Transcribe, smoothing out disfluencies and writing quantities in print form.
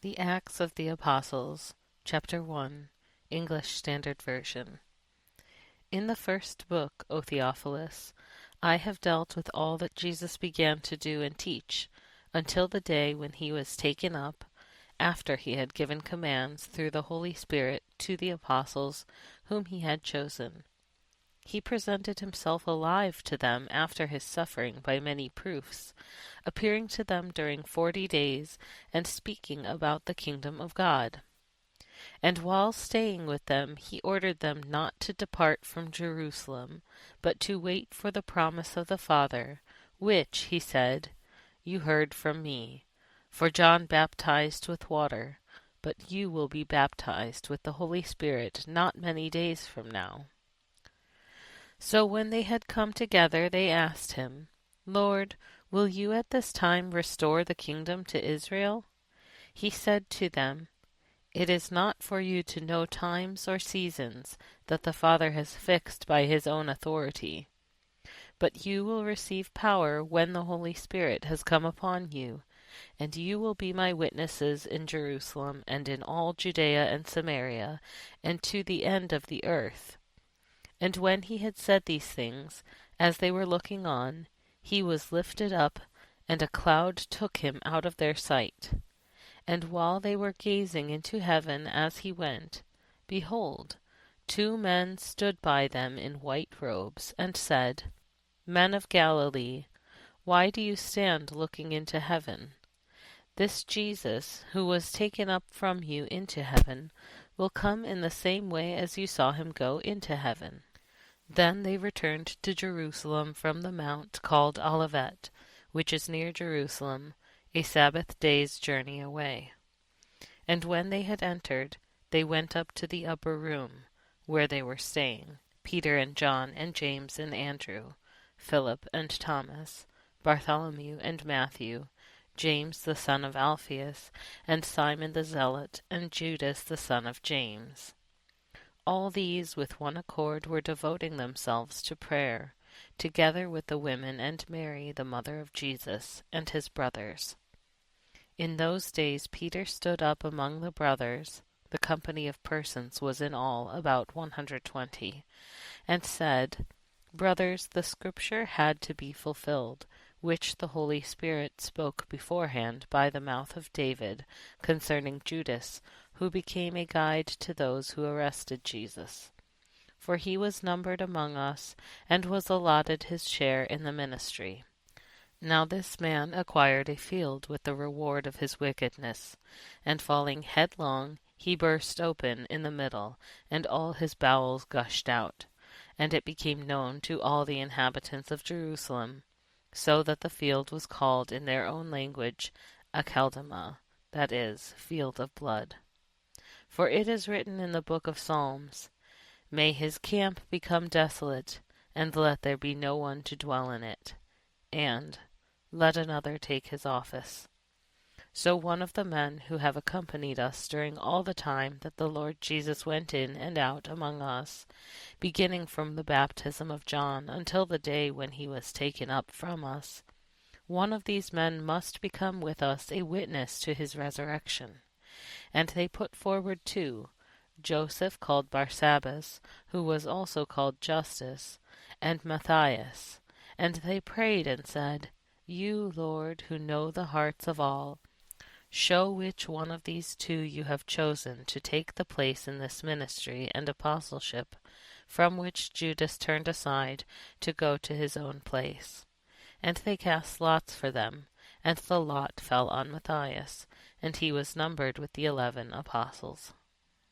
The Acts of the Apostles, Chapter 1, English Standard Version. In the first book, O Theophilus, I have dealt with all that Jesus began to do and teach, until the day when he was taken up, after he had given commands through the Holy Spirit to the apostles whom he had chosen. He presented himself alive to them after his suffering by many proofs, appearing to them during 40 days, and speaking about the kingdom of God. And while staying with them, he ordered them not to depart from Jerusalem, but to wait for the promise of the Father, which, he said, you heard from me. For John baptized with water, but you will be baptized with the Holy Spirit not many days from now. So when they had come together, they asked him, Lord, will you at this time restore the kingdom to Israel? He said to them, It is not for you to know times or seasons that the Father has fixed by his own authority. But you will receive power when the Holy Spirit has come upon you, and you will be my witnesses in Jerusalem and in all Judea and Samaria, and to the end of the earth. And when he had said these things, as they were looking on, he was lifted up, and a cloud took him out of their sight. And while they were gazing into heaven as he went, behold, 2 men stood by them in white robes, and said, Men of Galilee, why do you stand looking into heaven? This Jesus, who was taken up from you into heaven, will come in the same way as you saw him go into heaven. Then they returned to Jerusalem from the mount called Olivet, which is near Jerusalem, a Sabbath day's journey away. And when they had entered, they went up to the upper room, where they were staying, Peter and John and James and Andrew, Philip and Thomas, Bartholomew and Matthew, James the son of Alphaeus, and Simon the Zealot, and Judas the son of James. All these with one accord were devoting themselves to prayer, together with the women and Mary the mother of Jesus, and his brothers. In those days Peter stood up among the brothers, the company of persons was in all about 120, and said, Brothers, the scripture had to be fulfilled, which the Holy Spirit spoke beforehand by the mouth of David concerning Judas, who became a guide to those who arrested Jesus. For he was numbered among us, and was allotted his share in the ministry. Now this man acquired a field with the reward of his wickedness, and falling headlong, he burst open in the middle, and all his bowels gushed out. And it became known to all the inhabitants of Jerusalem, so that the field was called in their own language Akeldama, that is, field of blood. For it is written in the book of Psalms, May his camp become desolate, and let there be no one to dwell in it, and let another take his office. So one of the men who have accompanied us during all the time that the Lord Jesus went in and out among us, beginning from the baptism of John until the day when he was taken up from us, one of these men must become with us a witness to his resurrection. And they put forward 2, Joseph called Barsabbas, who was also called Justus, and Matthias. And they prayed and said, You, Lord, who know the hearts of all, show which one of these 2 you have chosen to take the place in this ministry and apostleship, from which Judas turned aside to go to his own place. And they cast lots for them, and the lot fell on Matthias, and he was numbered with the 11 apostles.